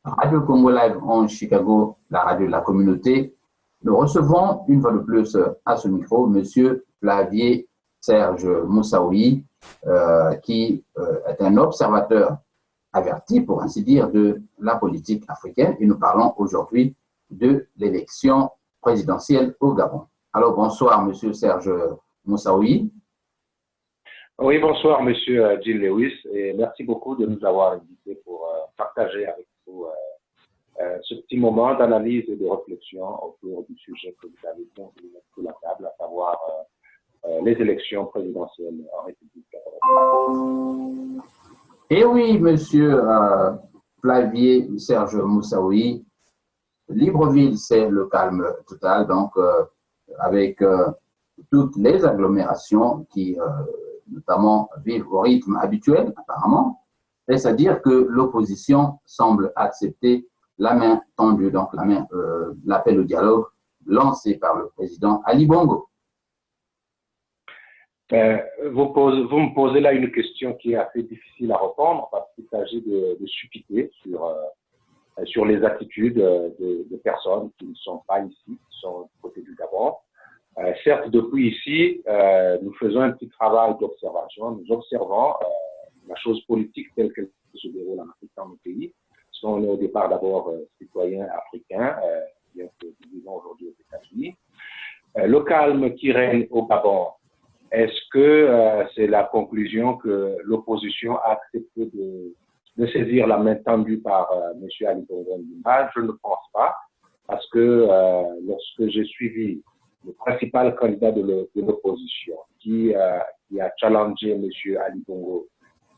Radio Congo Live en Chicago, la radio de la communauté. Nous recevons une fois de plus à ce micro M. Flavier Serge Moussaoui, qui est un observateur averti, pour ainsi dire, de la politique africaine. Et nous parlons aujourd'hui de l'élection présidentielle au Gabon. Alors, bonsoir, M. Serge Moussaoui. Oui, bonsoir, M. Gilles Lewis, et merci beaucoup de nous avoir invités pour partager avec vous ce petit moment d'analyse et de réflexion autour du sujet que vous avez bien mis sur la table, à savoir les élections présidentielles en République gabonaise. Et oui, monsieur Flavier Serge Moussaoui, Libreville, c'est le calme total, donc avec toutes les agglomérations qui notamment vivent au rythme habituel, apparemment, c'est-à-dire que l'opposition semble accepter la main tendue, donc l'appel au dialogue lancé par le président Ali Bongo. Vous me posez là une question qui est assez difficile à répondre parce qu'il s'agit de suppiter sur les attitudes de personnes qui ne sont pas ici, qui sont du côté du Gabon. Certes, depuis ici, nous faisons un petit travail d'observation. Nous observons la chose politique telle qu'elle se déroule en Afrique, dans nos pays. On est au départ d'abord citoyens africains, bien que nous vivons aujourd'hui aux États-Unis. Le calme qui règne au Gabon, est-ce que c'est la conclusion que l'opposition a accepté de saisir la main tendue par M. Ali Bongo Ondimba? Je ne pense pas, parce que lorsque j'ai suivi le principal candidat de l'opposition qui a challengé M. Ali Bongo,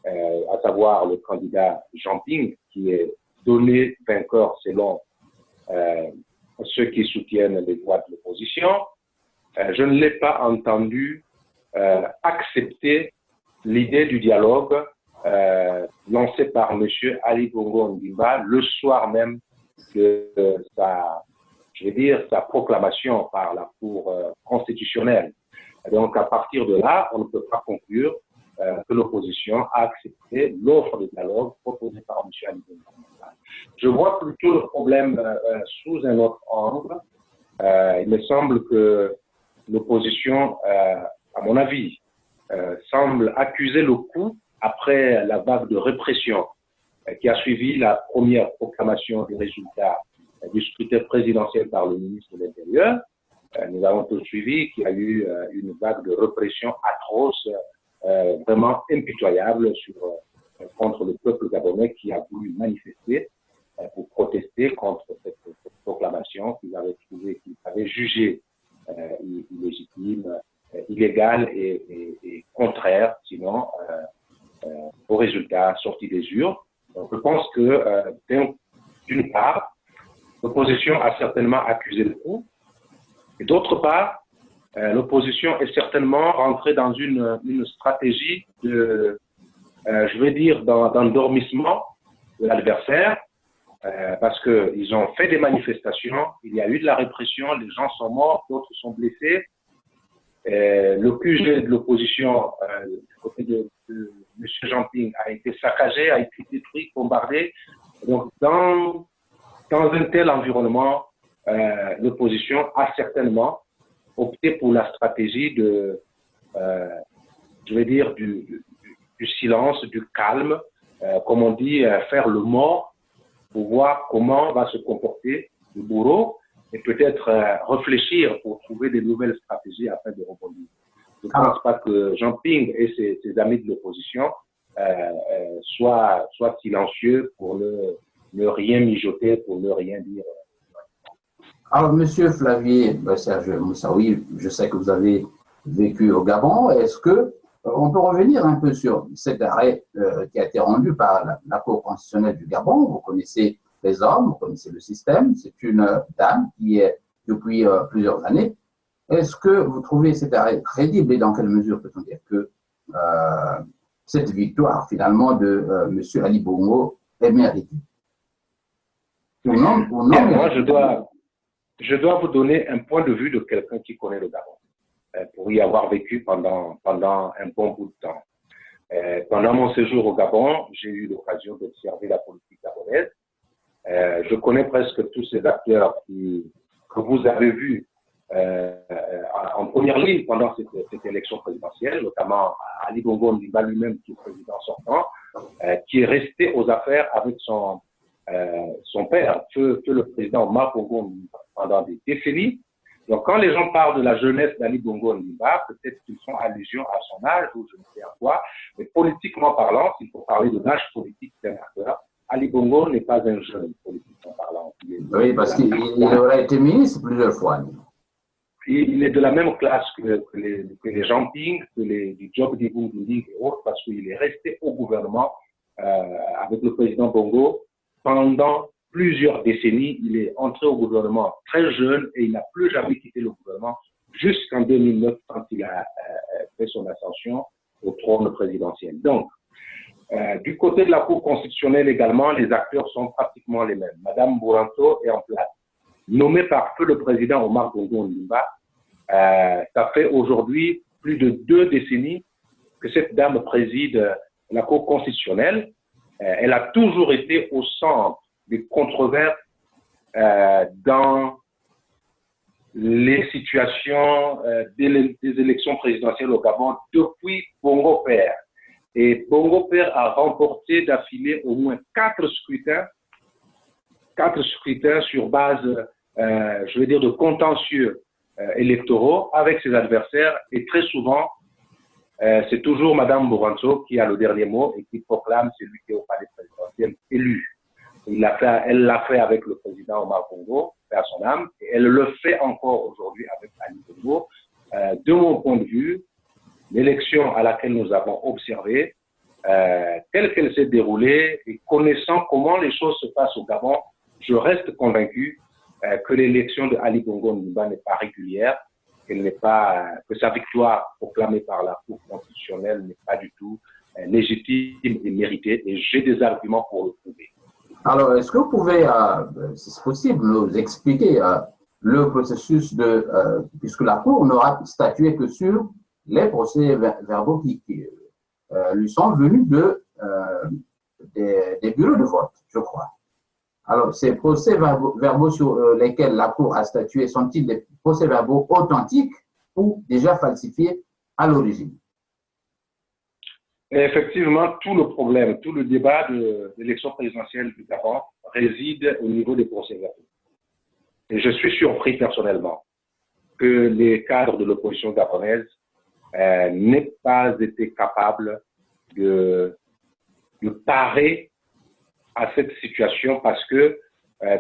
à savoir le candidat Jean Ping, qui est donné vainqueur selon ceux qui soutiennent les voix de l'opposition, je ne l'ai pas entendu accepter l'idée du dialogue lancé par M. Ali Bongo Ondimba le soir même de sa proclamation par la Cour constitutionnelle. Donc, à partir de là, on ne peut pas conclure que l'opposition a accepté l'offre de dialogue proposée par M. Ali Bongo Ondimba. Je vois plutôt le problème sous un autre angle. Il me semble que l'opposition, à mon avis, semble accuser le coup après la vague de répression qui a suivi la première proclamation des résultats du scrutin présidentiel par le ministre de l'Intérieur. Nous avons tous suivi qu'il y a eu une vague de répression atroce, vraiment impitoyable contre le peuple gabonais qui a voulu manifester pour protester contre cette proclamation qu'ils avaient jugée illégitime, illégale et contraire, sinon, aux résultats sortis des urnes. Donc, je pense que, d'une part, l'opposition a certainement accusé le coup, et d'autre part, l'opposition est certainement rentrée dans une stratégie d'endormissement de l'adversaire, parce qu'ils ont fait des manifestations, il y a eu de la répression, les gens sont morts, d'autres sont blessés. Le QG de l'opposition, du côté de M. Jean Ping, a été saccagé, a été détruit, bombardé. Donc, dans un tel environnement, l'opposition a certainement opté pour la stratégie du silence, du calme, comme on dit, faire le mort pour voir comment va se comporter le bourreau et peut-être réfléchir pour trouver des nouvelles stratégies afin de rebondir. Je ne pense pas que Jean Ping et ses amis de l'opposition soient silencieux pour ne rien mijoter, pour ne rien dire. Alors, monsieur Flavier Serge Moussaoui, je sais que vous avez vécu au Gabon. Est-ce que on peut revenir un peu sur cet arrêt qui a été rendu par la Cour constitutionnelle du Gabon? Vous connaissez les hommes, vous connaissez le système. C'est une dame qui est depuis plusieurs années. Est-ce que vous trouvez cet arrêt crédible et dans quelle mesure peut-on dire que cette victoire finalement de M. Ali Bongo est méritée? Moi, je dois vous donner un point de vue de quelqu'un qui connaît le Gabon, pour y avoir vécu pendant un bon bout de temps. Pendant mon séjour au Gabon, j'ai eu l'occasion d'observer la politique gabonaise. Je connais presque tous ces acteurs que vous avez vus en première ligne pendant cette élection présidentielle, notamment Ali Bongo Ondimba lui-même, qui est président sortant, qui est resté aux affaires avec son père, le président Omar Bongo Ondimba, pendant des décennies. Donc, quand les gens parlent de la jeunesse d'Ali Bongo Ondimba, peut-être qu'ils font allusion à son âge ou je ne sais à quoi, mais politiquement parlant, s'il faut parler de l'âge politique d'un acteur, Ali Bongo n'est pas un jeune politiquement parlant. Oui, parce qu'il aurait été ministre plusieurs fois. Il est de la même classe que les Jean Ping, que les Job Dibou et autres, parce qu'il est resté au gouvernement avec le président Bongo pendant plusieurs décennies. Il est entré au gouvernement très jeune et il n'a plus jamais quitté le gouvernement jusqu'en 2009 quand il a fait son ascension au trône présidentiel. Donc, du côté de la Cour constitutionnelle également, les acteurs sont pratiquement les mêmes. Madame Bouranto est en place, nommée par feu le président Omar Bongo Ondimba. Ça fait aujourd'hui plus de 2 décennies que cette dame préside la Cour constitutionnelle. Elle a toujours été au centre des controverses dans les situations des élections présidentielles au Gabon depuis Bongo Père. Et Bongo Père a remporté d'affilée au moins 4 scrutins sur base, je veux dire, de contentieux électoraux avec ses adversaires. Et très souvent, c'est toujours Mme Bouranto qui a le dernier mot et qui proclame celui qui est au palais présidentiel élu. Elle l'a fait avec le président Omar Bongo, à son âme, et elle le fait encore aujourd'hui avec Ali Bongo. De mon point de vue, l'élection à laquelle nous avons observé, telle qu'elle s'est déroulée, et connaissant comment les choses se passent au Gabon, je reste convaincu que l'élection de Ali Bongo Ondimba n'est pas régulière, que sa victoire proclamée par la Cour constitutionnelle n'est pas du tout légitime et méritée, et j'ai des arguments pour le prouver. Alors, est-ce que vous pouvez, si c'est possible, nous expliquer le processus puisque la Cour n'aura statué que sur les procès-verbaux qui lui sont venus des bureaux de vote, je crois. Alors, ces procès-verbaux sur lesquels la Cour a statué sont-ils des procès-verbaux authentiques ou déjà falsifiés à l'origine? Effectivement, tout le problème, tout le débat de l'élection présidentielle du Gabon réside au niveau des procès-verbaux. Et je suis surpris personnellement que les cadres de l'opposition gabonaise n'aient pas été capables de parer à cette situation, parce que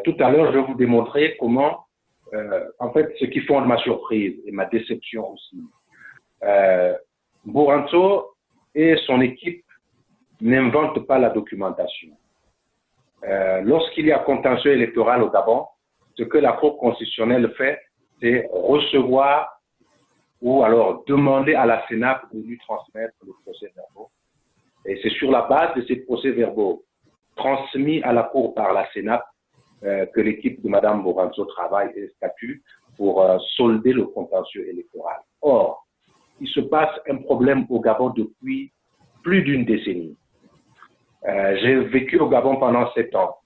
tout à l'heure, je vais vous démontrer comment, en fait, ce qui fonde ma surprise et ma déception aussi. Bouranto et son équipe n'inventent pas la documentation. Lorsqu'il y a contentieux électoral au Gabon, ce que la Cour constitutionnelle fait, c'est recevoir ou alors demander à la Sénat de lui transmettre le procès-verbaux. Et c'est sur la base de ces procès-verbaux transmis à la Cour par la Sénat que l'équipe de Mme Bouranto travaille et statue pour solder le contentieux électoral. Or, il se passe un problème au Gabon depuis plus d'une décennie. J'ai vécu au Gabon pendant 7 ans.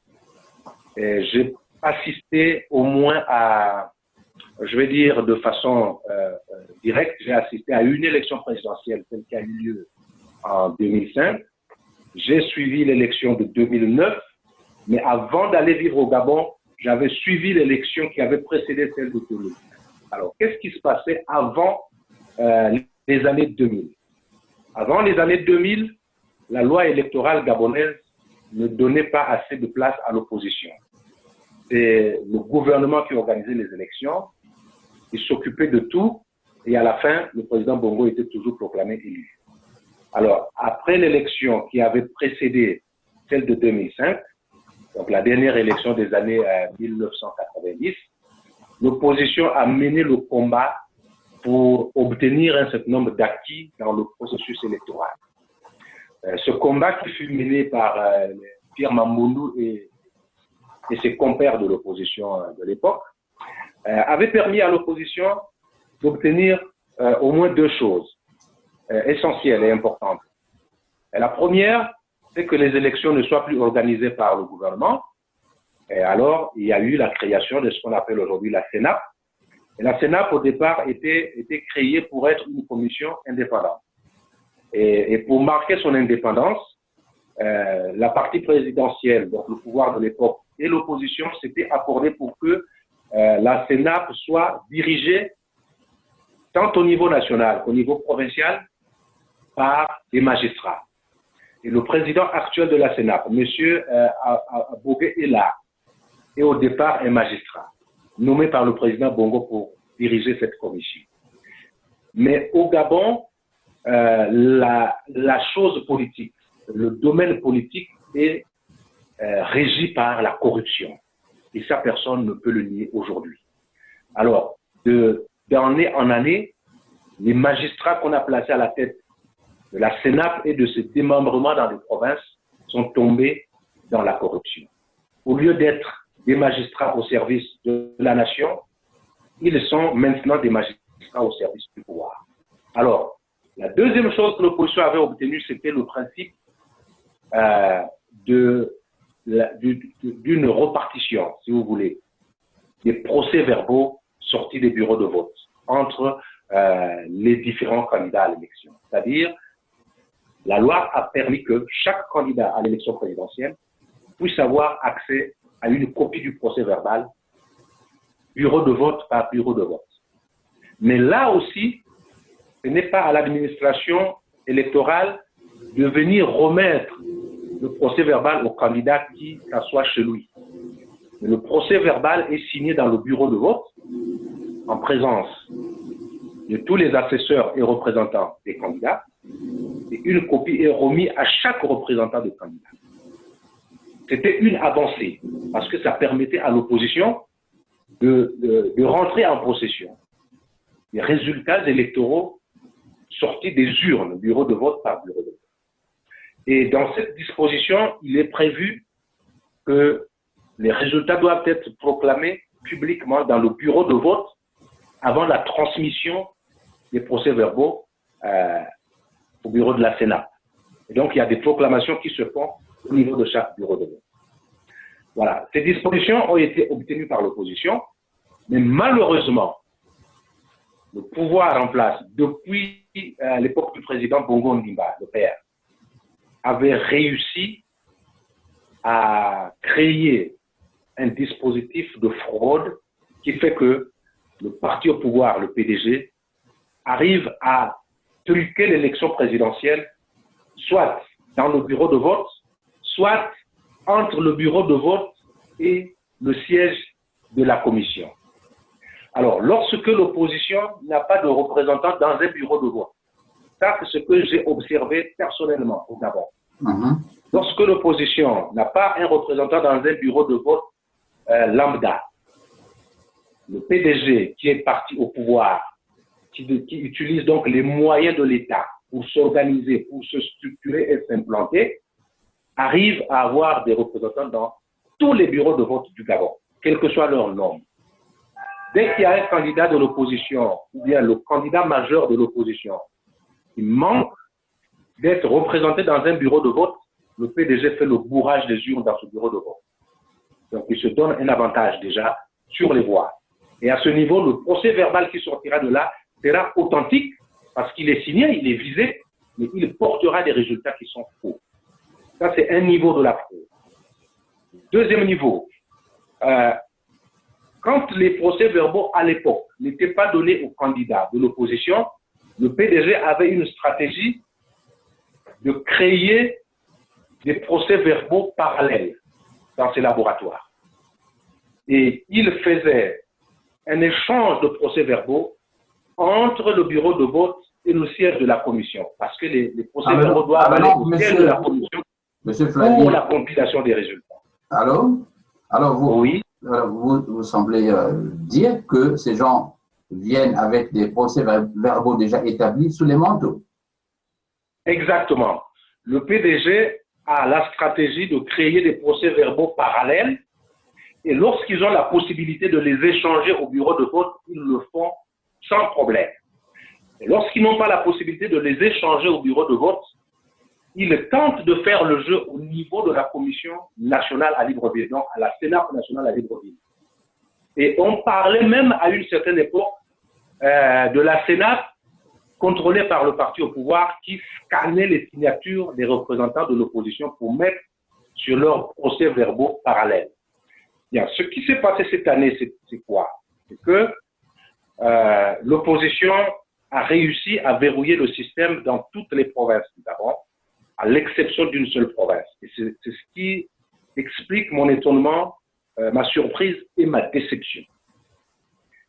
J'ai assisté au moins à, je vais dire de façon directe, j'ai assisté à une élection présidentielle, celle qui a eu lieu en 2005. J'ai suivi l'élection de 2009, mais avant d'aller vivre au Gabon, j'avais suivi l'élection qui avait précédé celle de 2005. Alors, qu'est-ce qui se passait avant les années 2000? Avant les années 2000, la loi électorale gabonaise ne donnait pas assez de place à l'opposition. C'est le gouvernement qui organisait les élections, il s'occupait de tout, et à la fin, le président Bongo était toujours proclamé élu. Alors, après l'élection qui avait précédé celle de 2005, donc la dernière élection des années 1990, l'opposition a mené le combat pour obtenir un certain nombre d'acquis dans le processus électoral. Ce combat qui fut mené par Pierre Mamboundou et ses compères de l'opposition de l'époque avait permis à l'opposition d'obtenir au moins 2 choses essentielles et importantes. Et la première, c'est que les élections ne soient plus organisées par le gouvernement, Et alors, il y a eu la création de ce qu'on appelle aujourd'hui la CENAP. Et la CENAP, au départ, était créée pour être une commission indépendante. Et pour marquer son indépendance, la partie présidentielle, donc le pouvoir de l'époque, et l'opposition s'étaient accordés pour que la CENAP soit dirigée tant au niveau national qu'au niveau provincial par des magistrats. Et le président actuel de la CENAP, M. Abogué, est là. Et au départ, un magistrat, nommé par le président Bongo pour diriger cette commission. Mais au Gabon, la chose politique, le domaine politique est régi par la corruption. Et ça, personne ne peut le nier aujourd'hui. Alors, d'année en année, les magistrats qu'on a placés à la tête de la CENAP et de ses démembrements dans les provinces sont tombés dans la corruption. Au lieu d'être des magistrats au service de la nation, ils sont maintenant des magistrats au service du pouvoir. Alors, la deuxième chose que l'opposition avait obtenue, c'était le principe d'une repartition, si vous voulez, des procès-verbaux sortis des bureaux de vote entre les différents candidats à l'élection. C'est-à-dire, la loi a permis que chaque candidat à l'élection présidentielle puisse avoir accès à une copie du procès-verbal, bureau de vote par bureau de vote. Mais là aussi, ce n'est pas à l'administration électorale de venir remettre le procès-verbal au candidat qui s'assoit chez lui. Mais le procès-verbal est signé dans le bureau de vote en présence de tous les assesseurs et représentants des candidats et une copie est remise à chaque représentant des candidats. C'était une avancée parce que ça permettait à l'opposition de rentrer en possession des résultats électoraux sortis des urnes, bureau de vote par bureau de vote. Et dans cette disposition, il est prévu que les résultats doivent être proclamés publiquement dans le bureau de vote avant la transmission des procès-verbaux au bureau de la Sénat. Et donc, il y a des proclamations qui se font au niveau de chaque bureau de vote. Voilà. Ces dispositions ont été obtenues par l'opposition, mais malheureusement, le pouvoir en place, depuis l'époque du président Bongo Ndimba, le père, avait réussi à créer un dispositif de fraude qui fait que le parti au pouvoir, le PDG, arrive à truquer l'élection présidentielle, soit dans le bureau de vote, soit entre le bureau de vote et le siège de la commission. Alors, lorsque l'opposition n'a pas de représentant dans un bureau de vote, ça c'est ce que j'ai observé personnellement au Gabon. Lorsque l'opposition n'a pas un représentant dans un bureau de vote lambda, le PDG qui est parti au pouvoir, qui utilise donc les moyens de l'État pour s'organiser, pour se structurer et s'implanter, arrive à avoir des représentants dans tous les bureaux de vote du Gabon, quel que soit leur nombre. Dès qu'il y a un candidat de l'opposition, ou bien le candidat majeur de l'opposition, qui manque d'être représenté dans un bureau de vote, le PDG fait le bourrage des urnes dans ce bureau de vote. Donc, il se donne un avantage déjà sur les voix. Et à ce niveau, le procès verbal qui sortira de là sera authentique parce qu'il est signé, il est visé, mais il portera des résultats qui sont faux. Ça, c'est un niveau de la fraude. Deuxième niveau, quand les procès-verbaux à l'époque n'étaient pas donnés aux candidats de l'opposition, le PDG avait une stratégie de créer des procès-verbaux parallèles dans ses laboratoires. Et il faisait un échange de procès-verbaux entre le bureau de vote et le siège de la commission, parce que les procès-verbaux doivent aller au siège de la commission pour la compilation des résultats. Alors Oui. Vous semblez dire que ces gens viennent avec des procès-verbaux déjà établis sous les manteaux. Exactement. Le PDG a la stratégie de créer des procès-verbaux parallèles et lorsqu'ils ont la possibilité de les échanger au bureau de vote, ils le font sans problème. Et lorsqu'ils n'ont pas la possibilité de les échanger au bureau de vote, ils tentent de faire le jeu au niveau de la Commission nationale à Libreville, donc à la Sénat nationale à Libreville. Et on parlait même à une certaine époque de la Sénat contrôlée par le parti au pouvoir qui scannait les signatures des représentants de l'opposition pour mettre sur leurs procès-verbaux parallèles. Bien, ce qui s'est passé cette année, c'est quoi? C'est que l'opposition a réussi à verrouiller le système dans toutes les provinces, d'abord, à l'exception d'une seule province. Et c'est ce qui explique mon étonnement, ma surprise et ma déception.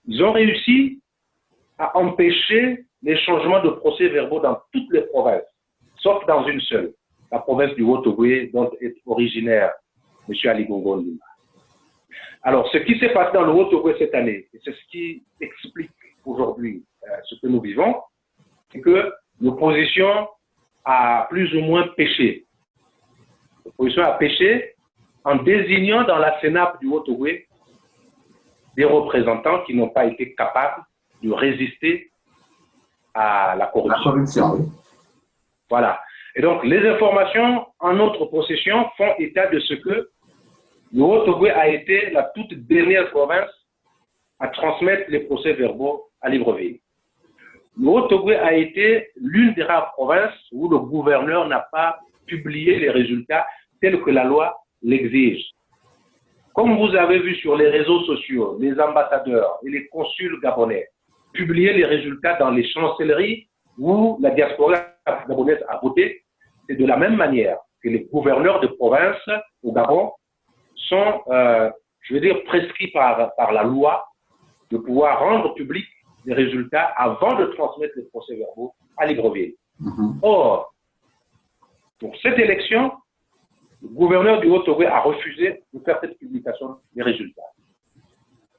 Ils ont réussi à empêcher les changements de procès-verbaux dans toutes les provinces, sauf dans une seule, la province du Haut-Ogooué, dont est originaire M. Ali Bongo Ondimba. Alors, ce qui s'est passé dans le Haut-Ogooué cette année, et c'est ce qui explique aujourd'hui ce que nous vivons, c'est que l'opposition a plus ou moins péché. L'opposition a péché en désignant dans la Sénat du Haut-Ogooué des représentants qui n'ont pas été capables de résister à la corruption. La corruption, oui. Voilà. Et donc, les informations en notre possession font état de ce que le Haut-Ogooué a été la toute dernière province à transmettre les procès-verbaux à Libreville. Le Haut-Ogooué a été l'une des rares provinces où le gouverneur n'a pas publié les résultats tels que la loi l'exige. Comme vous avez vu sur les réseaux sociaux, les ambassadeurs et les consuls gabonais publier les résultats dans les chancelleries où la diaspora gabonaise a voté, c'est de la même manière que les gouverneurs de province au Gabon sont, je veux dire, prescrits par la loi de pouvoir rendre public les résultats avant de transmettre les procès-verbaux à Libreville. Or, pour cette élection, le gouverneur du Haut-Ogooué a refusé de faire cette publication des résultats.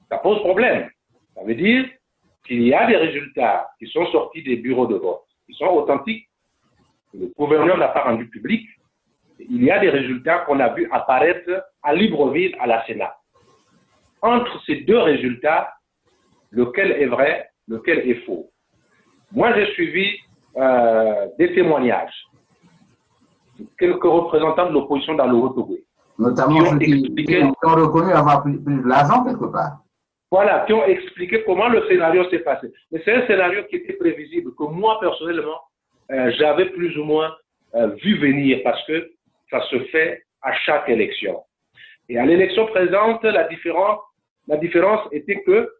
Ça pose problème. Ça veut dire qu'il y a des résultats qui sont sortis des bureaux de vote, qui sont authentiques, que le gouverneur n'a pas rendu public. Il y a des résultats qu'on a vu apparaître à Libreville, à la Sénat. Entre ces deux résultats, lequel est vrai, lequel est faux? Moi, j'ai suivi des témoignages de quelques représentants de l'opposition dans le Haut-Ogooué. Notamment ceux qui ont reconnu avoir plus de l'argent quelque part. Voilà, qui ont expliqué comment le scénario s'est passé. Mais c'est un scénario qui était prévisible, que moi, personnellement, j'avais plus ou moins vu venir, parce que ça se fait à chaque élection. Et à l'élection présente, la différence était que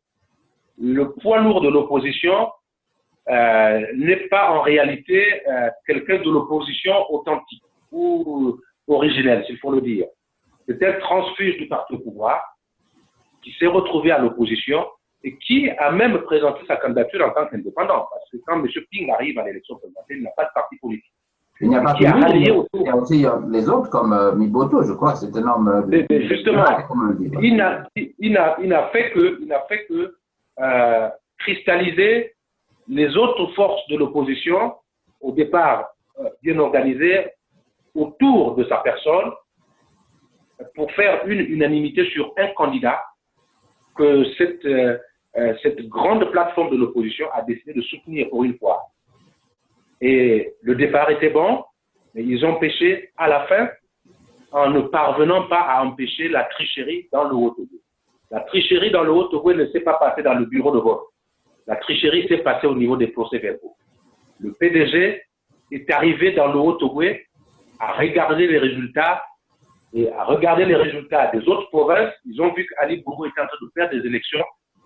le poids lourd de l'opposition n'est pas en réalité quelqu'un de l'opposition authentique ou originel, s'il faut le dire. C'est un transfuge du parti au pouvoir qui s'est retrouvé à l'opposition et qui a même présenté sa candidature en tant qu'indépendant. Parce que quand M. Ping arrive à l'élection présidentielle, il n'a pas de parti politique. Il n'y a pas de parti. Il y a aussi les autres comme Miboto, je crois, c'est un homme. Justement, il n'a fait que cristalliser les autres forces de l'opposition, au départ bien organisées, autour de sa personne, pour faire une unanimité sur un candidat que cette grande plateforme de l'opposition a décidé de soutenir pour une fois. Et le départ était bon, mais ils ont péché à la fin en ne parvenant pas à empêcher la tricherie dans le Haut-Ogooué. La tricherie dans le Haut-Ogooué ne s'est pas passée dans le bureau de vote. La tricherie s'est passée au niveau des procès-verbaux. Le PDG est arrivé dans le Haut-Ogooué à regarder les résultats et à regarder les résultats des autres provinces. Ils ont vu qu'Ali Bongo était en train de faire des élections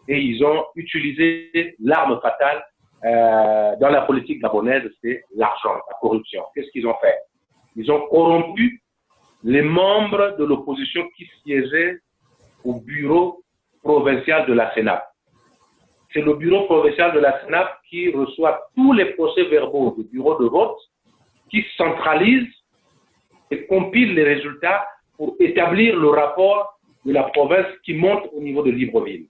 et ils ont utilisé l'arme fatale dans la politique gabonaise, c'est l'argent, la corruption. Qu'est-ce qu'ils ont fait? Ils ont corrompu les membres de l'opposition qui siégeaient au bureau provincial de la Sénat. C'est le bureau provincial de la Sénat qui reçoit tous les procès-verbaux du bureau de vote, qui centralise et compile les résultats pour établir le rapport de la province qui monte au niveau de Libreville.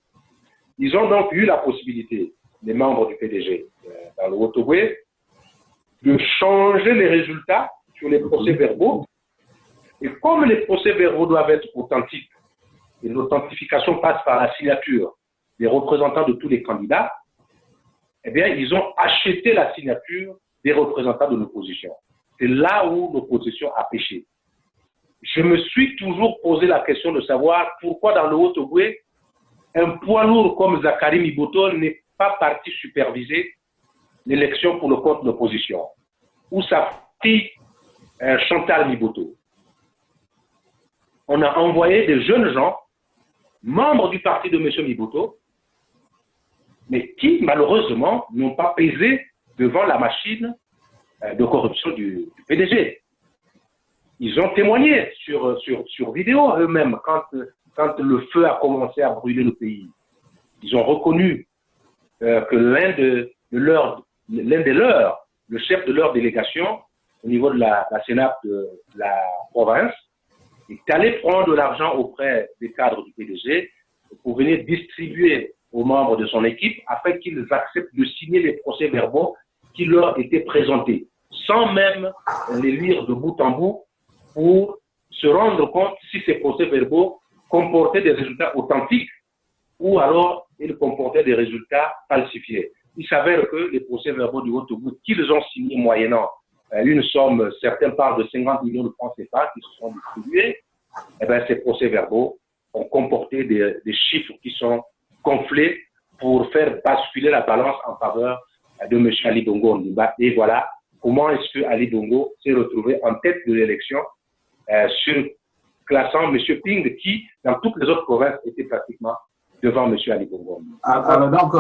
Ils ont donc eu la possibilité, les membres du PDG dans le Haut-Ogooué, de changer les résultats sur les procès-verbaux. Et comme les procès-verbaux doivent être authentiques, et l'authentification passe par la signature des représentants de tous les candidats, eh bien, ils ont acheté la signature des représentants de l'opposition. c'est là où l'opposition a péché. Je me suis toujours posé la question de savoir pourquoi dans le Haut-Ogooué, un poids lourd comme Zakari Miboto n'est pas parti superviser l'élection pour le compte de l'opposition, ou sa fille Chantal Miboto. On a envoyé des jeunes gens, membres du parti de M. Miboto, mais qui malheureusement n'ont pas pesé devant la machine de corruption du PDG. Ils ont témoigné sur vidéo eux-mêmes quand le feu a commencé à brûler le pays. Ils ont reconnu que l'un des leurs, le chef de leur délégation au niveau de la Sénat de la province, est allé prendre de l'argent auprès des cadres du PDG pour venir distribuer aux membres de son équipe afin qu'ils acceptent de signer les procès-verbaux qui leur étaient présentés, sans même les lire de bout en bout pour se rendre compte si ces procès-verbaux comportaient des résultats authentiques ou alors ils comportaient des résultats falsifiés. Il s'avère que les procès-verbaux du Haut-Ogooué qu'ils ont signés moyennant une somme, certains parlent de 50 millions de francs CFA qui se sont distribués, eh bien, ces procès-verbaux ont comporté des chiffres qui sont gonflés pour faire basculer la balance en faveur de M. Ali Bongo Ondimba. Et voilà comment est-ce que Ali Bongo s'est retrouvé en tête de l'élection surclassant M. Ping qui, dans toutes les autres provinces, était pratiquement devant M. Ali Bongo Ondimba. Alors donc,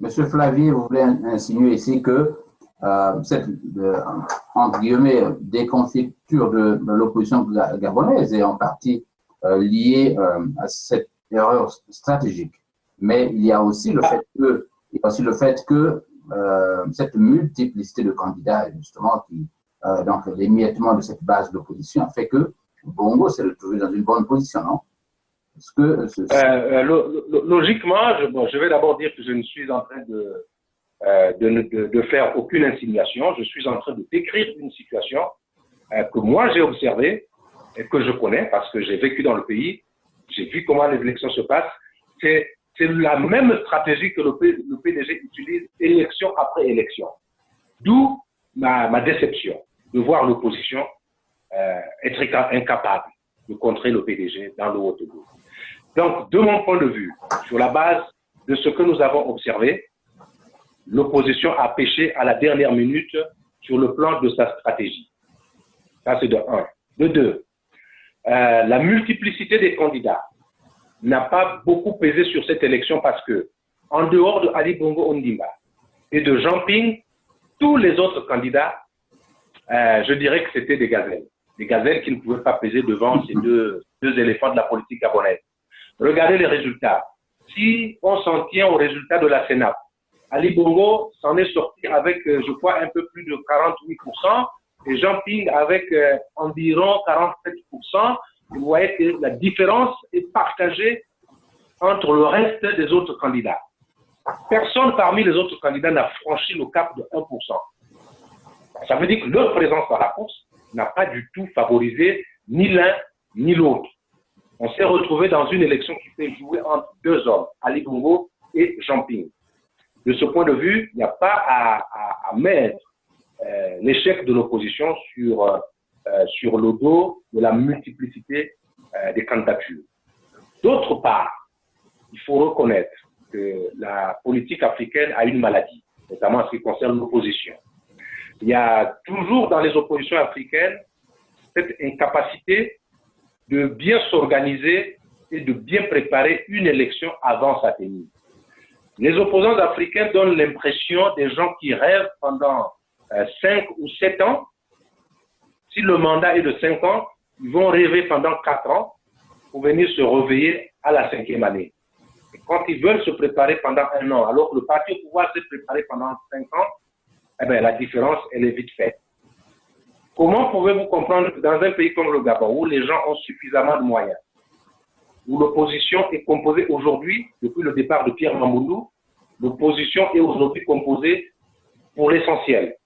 M. Flavier, vous voulez insinuer ici que cette, entre guillemets, déconfiture de l'opposition gabonaise est en partie liée à cette erreur stratégique. Mais il y a aussi le fait que, cette multiplicité de candidats, justement, donc l'émiettement de cette base d'opposition a fait que Bongo s'est retrouvé dans une bonne position, non? Logiquement, je vais d'abord dire que je ne suis en train de faire aucune insinuation. Je suis en train de décrire une situation que moi j'ai observée et que je connais parce que j'ai vécu dans le pays. J'ai vu comment les élections se passent. C'est la même stratégie que le PDG utilise élection après élection. D'où ma déception de voir l'opposition être incapable de contrer le PDG dans le Haut-Ogooué. Donc, de mon point de vue, sur la base de ce que nous avons observé, l'opposition a péché à la dernière minute sur le plan de sa stratégie. Ça, c'est de 1. De 2, la multiplicité des candidats n'a pas beaucoup pesé sur cette élection parce que, en dehors de Ali Bongo Ondimba et de Jean Ping, tous les autres candidats, je dirais que c'était des gazelles. Des gazelles qui ne pouvaient pas peser devant ces deux éléphants de la politique gabonaise. Regardez les résultats. Si on s'en tient aux résultats de la Sénat, Ali Bongo s'en est sorti avec, je crois, un peu plus de 48% et Jean Ping avec environ 47%. Vous voyez que la différence est partagée entre le reste des autres candidats. Personne parmi les autres candidats n'a franchi le cap de 1%. Ça veut dire que leur présence dans la course n'a pas du tout favorisé ni l'un ni l'autre. On s'est retrouvé dans une élection qui s'est jouée entre deux hommes, Ali Bongo et Jean Ping. De ce point de vue, il n'y a pas à mettre l'échec de l'opposition sur le dos de la multiplicité des candidatures. D'autre part, il faut reconnaître que la politique africaine a une maladie, notamment en ce qui concerne l'opposition. Il y a toujours dans les oppositions africaines cette incapacité de bien s'organiser et de bien préparer une élection avant sa tenue. Les opposants africains donnent l'impression des gens qui rêvent pendant 5 ou 7 ans. Si le mandat est de 5 ans, ils vont rêver pendant 4 ans pour venir se réveiller à la 5e année. Et quand ils veulent se préparer pendant 1 an, alors que le parti au pouvoir s'est préparé pendant 5 ans, eh bien, la différence, elle est vite faite. Comment pouvez-vous comprendre que dans un pays comme le Gabon, où les gens ont suffisamment de moyens, où l'opposition est composée aujourd'hui, depuis le départ de Pierre Mamoudou, l'opposition est aujourd'hui composée pour l'essentiel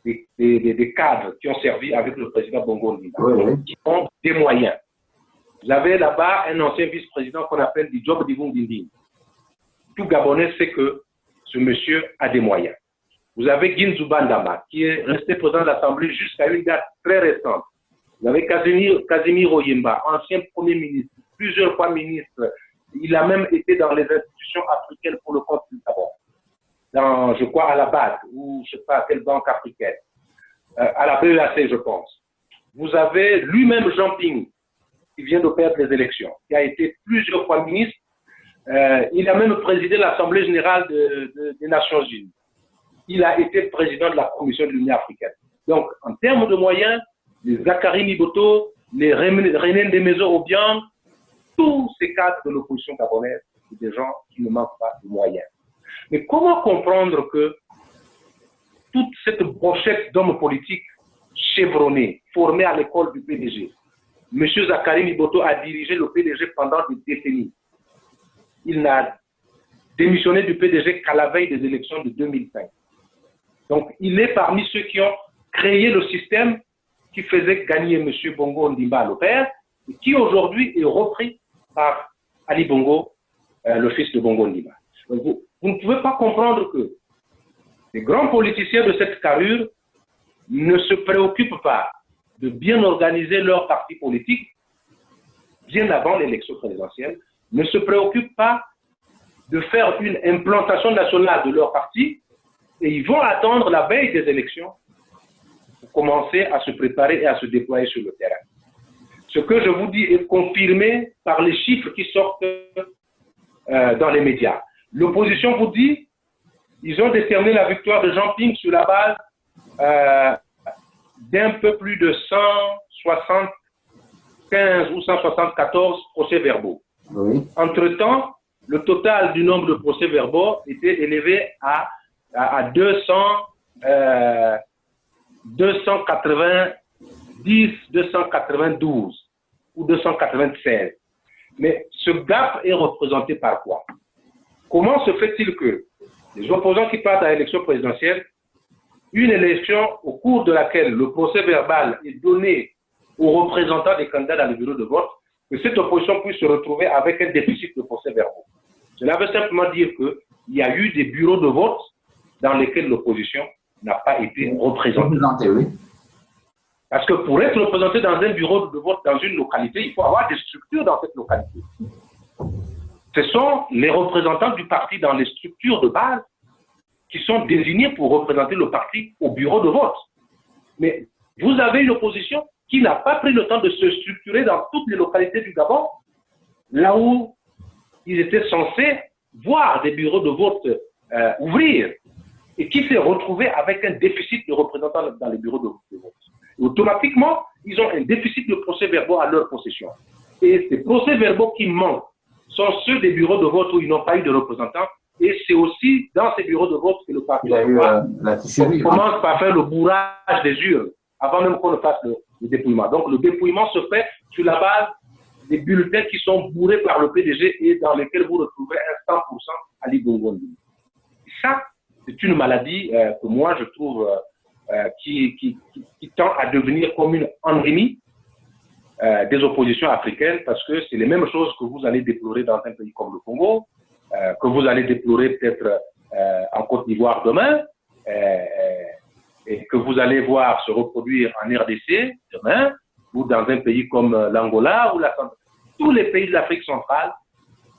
des cadres qui ont servi avec le président Bongo Ondimba, qui ont des moyens. Vous avez là-bas un ancien vice-président qu'on appelle Diop Divung Dinding. Tout Gabonais sait que ce monsieur a des moyens. Vous avez Ginzuba Ndama, qui est resté président de l'Assemblée jusqu'à une date très récente. Vous avez Casimiro Yemba, ancien Premier ministre, plusieurs fois ministre. Il a même été dans les institutions africaines pour le compte du Gabon. Dans, je crois, à la BAD, ou je ne sais pas quelle banque africaine. À la BEAC, je pense. Vous avez lui-même Jean Ping, qui vient de perdre les élections, qui a été plusieurs fois ministre. Il a même présidé l'Assemblée générale des Nations Unies. Il a été président de la Commission de l'Union africaine. Donc, en termes de moyens, les Zakari Miboto, les René Ndemezo Obiang, tous ces cadres de l'opposition gabonaise, c'est des gens qui ne manquent pas de moyens. Mais comment comprendre que toute cette brochette d'hommes politiques chevronnés, formés à l'école du PDG, M. Zakari Miboto a dirigé le PDG pendant des décennies. Il n'a démissionné du PDG qu'à la veille des élections de 2005. Donc, il est parmi ceux qui ont créé le système qui faisait gagner M. Bongo Ondimba le père, et qui aujourd'hui est repris par Ali Bongo, le fils de Bongo Ondimba. Donc, vous ne pouvez pas comprendre que les grands politiciens de cette carrure ne se préoccupent pas de bien organiser leur parti politique bien avant l'élection présidentielle, ne se préoccupent pas de faire une implantation nationale de leur parti, et ils vont attendre la veille des élections pour commencer à se préparer et à se déployer sur le terrain. Ce que je vous dis est confirmé par les chiffres qui sortent dans les médias. L'opposition vous dit ils ont décerné la victoire de Jean Ping sur la base d'un peu plus de 175 ou 174 procès-verbaux. Oui. Entre-temps, le total du nombre de procès-verbaux était élevé à 290, 292 ou 296. Mais ce gap est représenté par quoi? Comment se fait-il que les opposants qui partent à l'élection présidentielle, une élection au cours de laquelle le procès-verbal est donné aux représentants des candidats dans le bureau de vote, que cette opposition puisse se retrouver avec un déficit de procès-verbaux? Cela veut simplement dire qu'il y a eu des bureaux de vote dans lesquels l'opposition n'a pas été représentée. Oui. Parce que pour être représenté dans un bureau de vote dans une localité, il faut avoir des structures dans cette localité. Ce sont les représentants du parti dans les structures de base qui sont désignés pour représenter le parti au bureau de vote. Mais vous avez une opposition qui n'a pas pris le temps de se structurer dans toutes les localités du Gabon, là où ils étaient censés voir des bureaux de vote ouvrir, et qui s'est retrouvé avec un déficit de représentants dans les bureaux de vote. Et automatiquement, ils ont un déficit de procès-verbaux à leur possession. Et ces procès-verbaux qui manquent sont ceux des bureaux de vote où ils n'ont pas eu de représentants. Et c'est aussi dans ces bureaux de vote que le parti commence par faire le bourrage des urnes, avant même qu'on ne fasse le dépouillement. Donc le dépouillement se fait sur la base des bulletins qui sont bourrés par le PDG et dans lesquels vous retrouverez un 100% Ali Bongo Ondimba. Ça, c'est une maladie que moi je trouve qui tend à devenir comme une endémie des oppositions africaines, parce que c'est les mêmes choses que vous allez déplorer dans un pays comme le Congo, que vous allez déplorer peut-être en Côte d'Ivoire demain, et que vous allez voir se reproduire en RDC demain, ou dans un pays comme l'Angola ou tous les pays de l'Afrique centrale.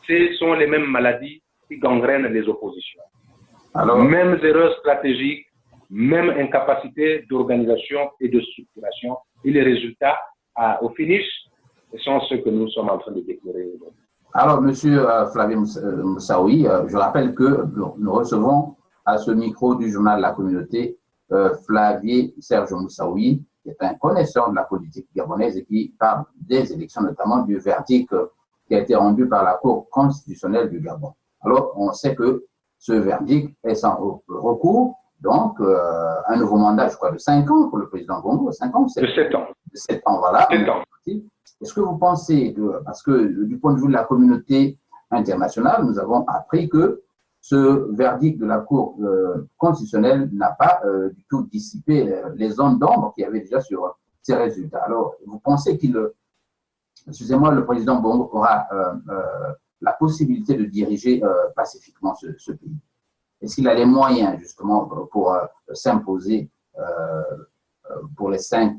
Ce sont les mêmes maladies qui gangrènent les oppositions. Alors, mêmes erreurs stratégiques, même incapacité d'organisation et de structuration, et les résultats au finish sont ceux que nous sommes en train de déplorer aujourd'hui. Alors, Monsieur Flavie Moussaoui, je rappelle que nous recevons à ce micro du journal La Communauté Flavie Serge Moussaoui, qui est un connaisseur de la politique gabonaise et qui parle des élections, notamment du verdict qui a été rendu par la Cour constitutionnelle du Gabon. Alors, on sait que ce verdict est sans recours, donc un nouveau mandat, je crois, de 5 ans pour le président Bongo. 5 ans, de 7 ans. De 7 ans, voilà. 7 ans. Est-ce que vous pensez que, parce que du point de vue de la communauté internationale, nous avons appris que ce verdict de la Cour constitutionnelle n'a pas du tout dissipé les ondes d'ombre qu'il y avait déjà sur ces résultats. Alors, vous pensez excusez-moi, le président Bongo aura la possibilité de diriger pacifiquement ce pays? est-ce qu'il a les moyens justement pour s'imposer pour les 7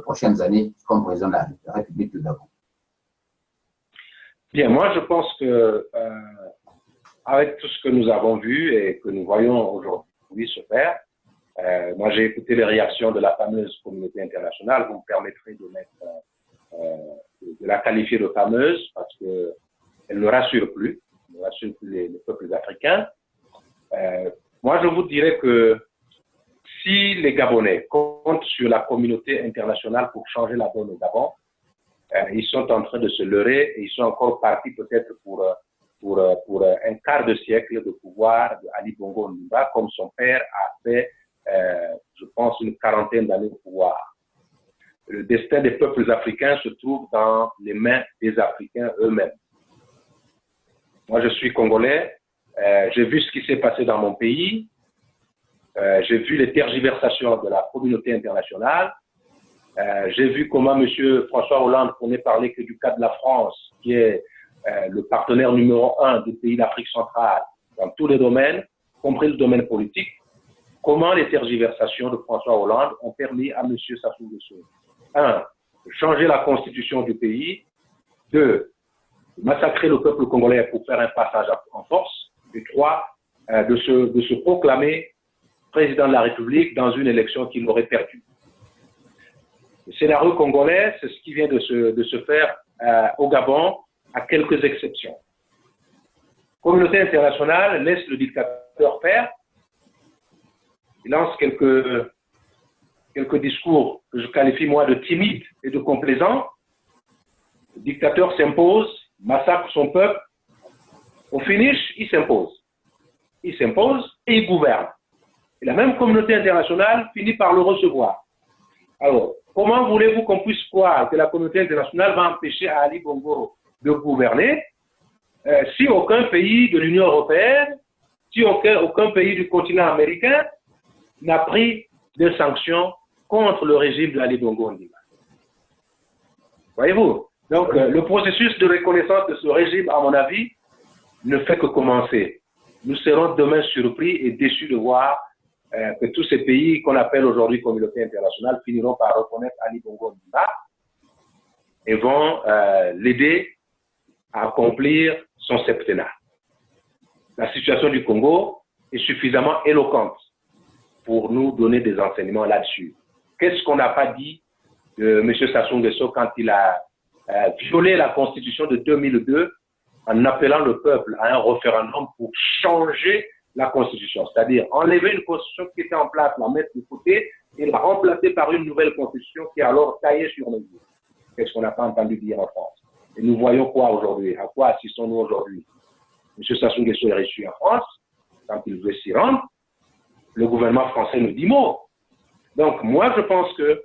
prochaines années comme président de la République du Gabon? Bien, moi je pense que avec tout ce que nous avons vu et que nous voyons aujourd'hui se faire, moi j'ai écouté les réactions de la fameuse communauté internationale. Vous me permettrez de la qualifier de fameuse parce qu'elle ne rassure plus, les peuples africains. Moi je vous dirais que si les Gabonais comptent sur la communauté internationale pour changer la donne au Gabon, ils sont en train de se leurrer et ils sont encore partis peut-être pour un quart de siècle de pouvoir d'Ali Bongo Ondimba, comme son père a fait, je pense, une quarantaine d'années de pouvoir. Le destin des peuples africains se trouve dans les mains des Africains eux-mêmes. Moi, je suis congolais, j'ai vu ce qui s'est passé dans mon pays, j'ai vu les tergiversations de la communauté internationale, j'ai vu comment M. François Hollande ne parler que du cas de la France, qui est le partenaire numéro 1 des pays d'Afrique centrale dans tous les domaines, y compris le domaine politique. Comment les tergiversations de François Hollande ont permis à M. Sassou Nguesso, 1, de changer la constitution du pays, 2, de massacrer le peuple congolais pour faire un passage en force, et 3, de se proclamer président de la République dans une élection qu'il aurait perdue. Le scénario congolais, c'est ce qui vient de se faire au Gabon, à quelques exceptions. La communauté internationale laisse le dictateur faire. Il lance quelques discours que je qualifie moi de timides et de complaisants. Le dictateur s'impose, massacre son peuple. Au finish, il s'impose. Il s'impose et il gouverne. Et la même communauté internationale finit par le recevoir. Alors, comment voulez-vous qu'on puisse croire que la communauté internationale va empêcher Ali Bongo de gouverner si aucun pays de l'Union européenne, si aucun pays du continent américain n'a pris de sanctions contre le régime de Ali Bongo Ondimba? Voyez-vous? Donc, le processus de reconnaissance de ce régime, à mon avis, ne fait que commencer. Nous serons demain surpris et déçus de voir que tous ces pays qu'on appelle aujourd'hui communauté internationale finiront par reconnaître Ali Bongo Ondimba et vont l'aider à accomplir son septennat. La situation du Congo est suffisamment éloquente pour nous donner des enseignements là-dessus. Qu'est-ce qu'on n'a pas dit de M. Sassou Nguesso quand il a violé la Constitution de 2002 en appelant le peuple à un référendum pour changer la Constitution, c'est-à-dire enlever une Constitution qui était en place, la mettre de côté et la remplacer par une nouvelle Constitution qui est alors taillée sur mesure. Qu'est-ce qu'on n'a pas entendu dire en France? Et nous voyons quoi aujourd'hui? À quoi assistons-nous aujourd'hui? M. Sassou Nguesso est reçu en France, quand il veut s'y rendre, le gouvernement français ne dit mot. Donc moi je pense que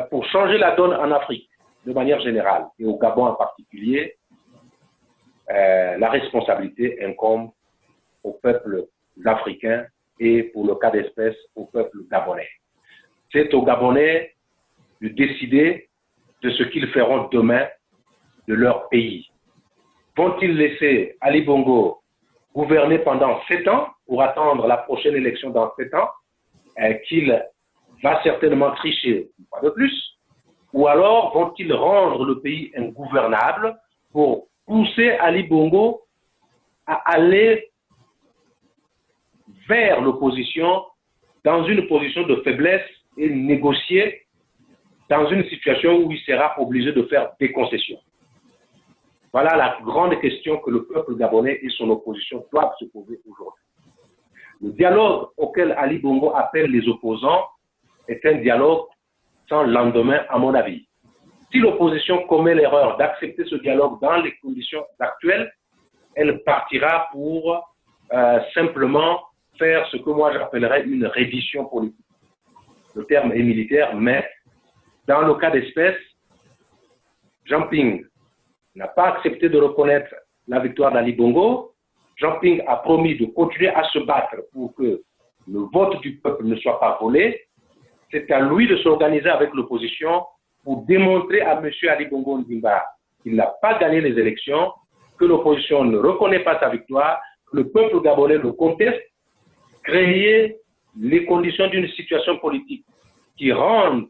pour changer la donne en Afrique, de manière générale, et au Gabon en particulier, la responsabilité incombe au peuple africain et pour le cas d'espèce au peuple gabonais. C'est aux Gabonais de décider de ce qu'ils feront demain de leur pays. Vont-ils laisser Ali Bongo gouverner pendant 7 ans pour attendre la prochaine élection dans 7 ans, qu'il va certainement tricher une fois de plus, ou alors vont-ils rendre le pays ingouvernable pour pousser Ali Bongo à aller vers l'opposition dans une position de faiblesse et négocier dans une situation où il sera obligé de faire des concessions. Voilà la grande question que le peuple gabonais et son opposition doivent se poser aujourd'hui. Le dialogue auquel Ali Bongo appelle les opposants est un dialogue sans lendemain, à mon avis. Si l'opposition commet l'erreur d'accepter ce dialogue dans les conditions actuelles, elle partira pour simplement faire ce que moi j'appellerais une reddition politique. Le terme est militaire, mais dans le cas d'espèce, Jean Ping n'a pas accepté de reconnaître la victoire d'Ali Bongo. Jean Ping a promis de continuer à se battre pour que le vote du peuple ne soit pas volé. C'est à lui de s'organiser avec l'opposition pour démontrer à M. Ali Bongo Ondimba qu'il n'a pas gagné les élections, que l'opposition ne reconnaît pas sa victoire, le peuple gabonais le conteste, créer les conditions d'une situation politique qui rende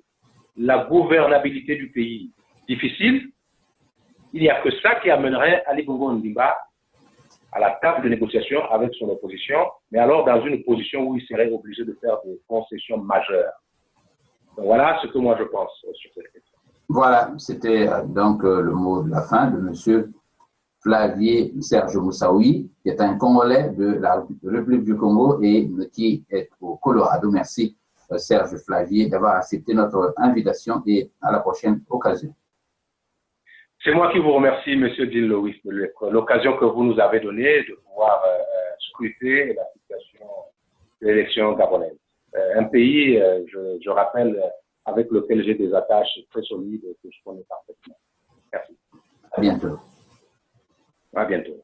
la gouvernabilité du pays difficile, il n'y a que ça qui amènerait Ali Bongo Ondimba à la table de négociation avec son opposition, mais alors dans une position où il serait obligé de faire des concessions majeures. Donc voilà ce que moi je pense sur cette question. Voilà, c'était donc le mot de la fin de M. Flavier Serge Moussaoui, qui est un Congolais de la République du Congo et qui est au Colorado. Merci Serge Flavier d'avoir accepté notre invitation et à la prochaine occasion. C'est moi qui vous remercie, M. Dean Lewis, de l'occasion que vous nous avez donnée de pouvoir scruter la situation de l'élection gabonaise. Un pays, je rappelle, avec lequel j'ai des attaches très solides et que je connais parfaitement. Merci. À bientôt. À bientôt.